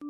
How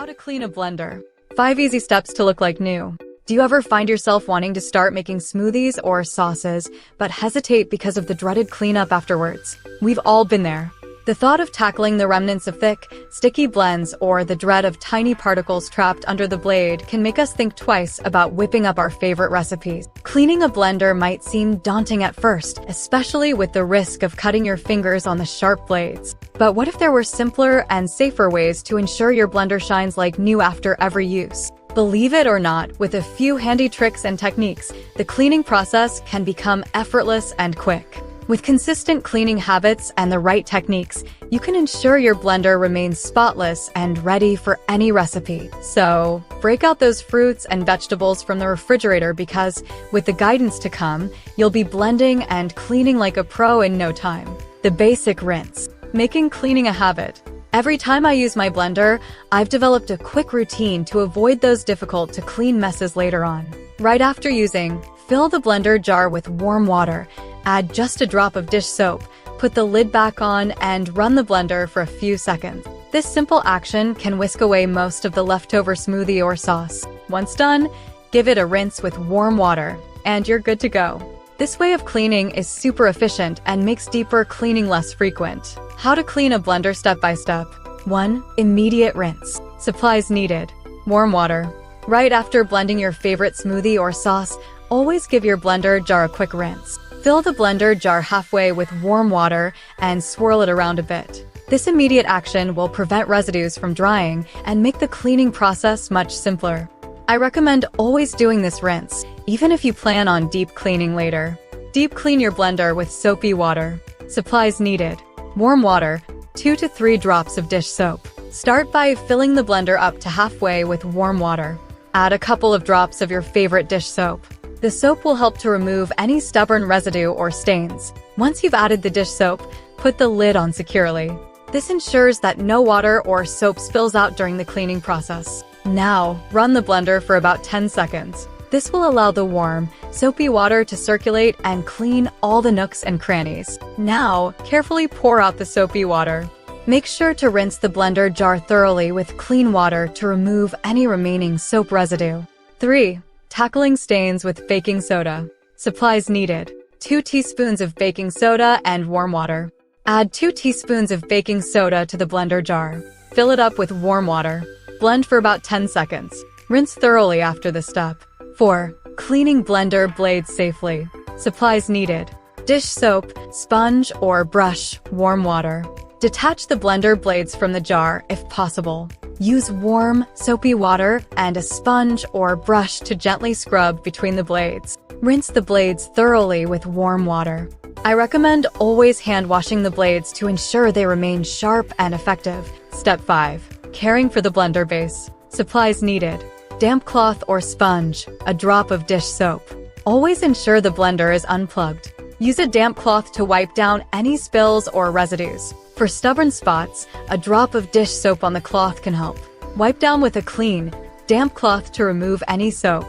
to clean a blender. 5 easy steps to look like new. Do you ever find yourself wanting to start making smoothies or sauces, but hesitate because of the dreaded cleanup afterwards? We've all been there. The thought of tackling the remnants of thick, sticky blends or the dread of tiny particles trapped under the blade can make us think twice about whipping up our favorite recipes. Cleaning a blender might seem daunting at first, especially with the risk of cutting your fingers on the sharp blades. But what if there were simpler and safer ways to ensure your blender shines like new after every use? Believe it or not, with a few handy tricks and techniques, the cleaning process can become effortless and quick. With consistent cleaning habits and the right techniques, you can ensure your blender remains spotless and ready for any recipe. So, break out those fruits and vegetables from the refrigerator because, with the guidance to come, you'll be blending and cleaning like a pro in no time. The basic rinse. Making cleaning a habit. Every time I use my blender, I've developed a quick routine to avoid those difficult-to-clean messes later on. Right after using, fill the blender jar with warm water, add just a drop of dish soap, put the lid back on, and run the blender for a few seconds. This simple action can whisk away most of the leftover smoothie or sauce. Once done, give it a rinse with warm water, and you're good to go. This way of cleaning is super efficient and makes deeper cleaning less frequent. How to clean a blender step by step. 1. Immediate rinse. Supplies needed. Warm water. Right after blending your favorite smoothie or sauce, always give your blender jar a quick rinse. Fill the blender jar halfway with warm water and swirl it around a bit. This immediate action will prevent residues from drying and make the cleaning process much simpler. I recommend always doing this rinse, even if you plan on deep cleaning later. Deep clean your blender with soapy water. Supplies needed. Warm water, 2 to 3 drops of dish soap. Start by filling the blender up to halfway with warm water. Add a couple of drops of your favorite dish soap. The soap will help to remove any stubborn residue or stains. Once you've added the dish soap, put the lid on securely. This ensures that no water or soap spills out during the cleaning process. Now, run the blender for about 10 seconds. This will allow the warm, soapy water to circulate and clean all the nooks and crannies. Now, carefully pour out the soapy water. Make sure to rinse the blender jar thoroughly with clean water to remove any remaining soap residue. 3. Tackling stains with baking soda. Supplies needed. 2 teaspoons of baking soda and warm water. Add 2 teaspoons of baking soda to the blender jar. Fill it up with warm water. Blend for about 10 seconds. Rinse thoroughly after this step. 4. Cleaning blender blades safely. Supplies needed. Dish soap, sponge, or brush, warm water. Detach the blender blades from the jar if possible. Use warm, soapy water and a sponge or brush to gently scrub between the blades. Rinse the blades thoroughly with warm water. I recommend always hand washing the blades to ensure they remain sharp and effective. Step 5. Caring for the blender base. Supplies needed. Damp cloth or sponge, a drop of dish soap. Always ensure the blender is unplugged. Use a damp cloth to wipe down any spills or residues. For stubborn spots, a drop of dish soap on the cloth can help. Wipe down with a clean, damp cloth to remove any soap.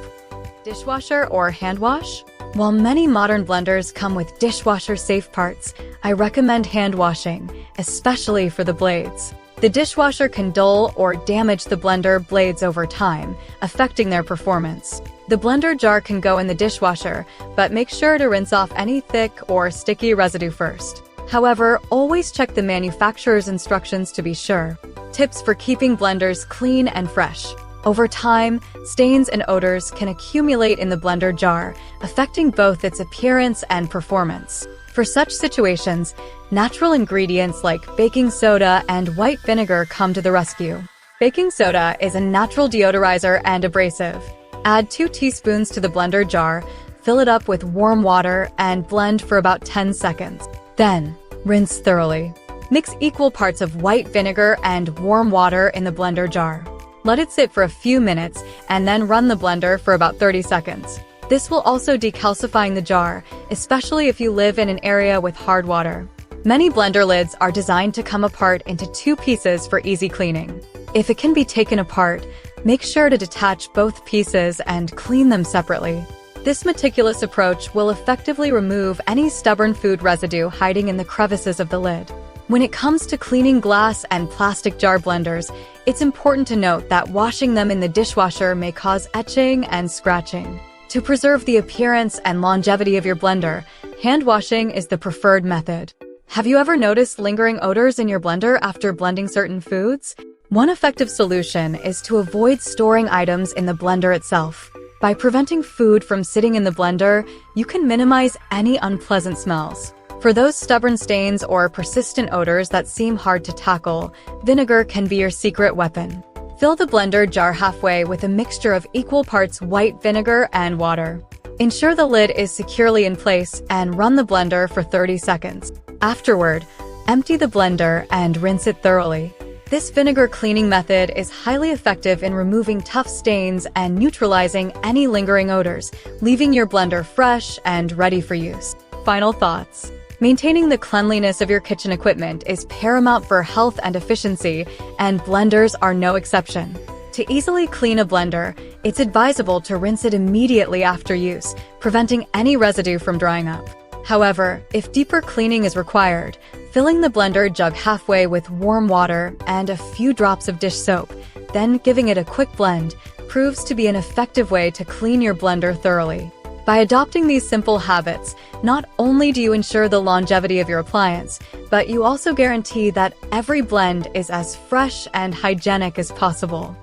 Dishwasher or hand wash? While many modern blenders come with dishwasher-safe parts, I recommend hand washing, especially for the blades. The dishwasher can dull or damage the blender blades over time, affecting their performance. The blender jar can go in the dishwasher, but make sure to rinse off any thick or sticky residue first. However, always check the manufacturer's instructions to be sure. Tips for keeping blenders clean and fresh. Over time, stains and odors can accumulate in the blender jar, affecting both its appearance and performance. For such situations, natural ingredients like baking soda and white vinegar come to the rescue. Baking soda is a natural deodorizer and abrasive. Add 2 teaspoons to the blender jar, fill it up with warm water, and blend for about 10 seconds. Then, rinse thoroughly. Mix equal parts of white vinegar and warm water in the blender jar. Let it sit for a few minutes and then run the blender for about 30 seconds. This will also decalcify the jar, especially if you live in an area with hard water. Many blender lids are designed to come apart into 2 pieces for easy cleaning. If it can be taken apart, make sure to detach both pieces and clean them separately. This meticulous approach will effectively remove any stubborn food residue hiding in the crevices of the lid. When it comes to cleaning glass and plastic jar blenders, it's important to note that washing them in the dishwasher may cause etching and scratching. To preserve the appearance and longevity of your blender, hand washing is the preferred method. Have you ever noticed lingering odors in your blender after blending certain foods? One effective solution is to avoid storing items in the blender itself. By preventing food from sitting in the blender, you can minimize any unpleasant smells. For those stubborn stains or persistent odors that seem hard to tackle, vinegar can be your secret weapon. Fill the blender jar halfway with a mixture of equal parts white vinegar and water. Ensure the lid is securely in place and run the blender for 30 seconds. Afterward, empty the blender and rinse it thoroughly. This vinegar cleaning method is highly effective in removing tough stains and neutralizing any lingering odors, leaving your blender fresh and ready for use. Final thoughts. Maintaining the cleanliness of your kitchen equipment is paramount for health and efficiency, and blenders are no exception. To easily clean a blender, it's advisable to rinse it immediately after use, preventing any residue from drying up. However, if deeper cleaning is required, filling the blender jug halfway with warm water and a few drops of dish soap, then giving it a quick blend, proves to be an effective way to clean your blender thoroughly. By adopting these simple habits, not only do you ensure the longevity of your appliance, but you also guarantee that every blend is as fresh and hygienic as possible.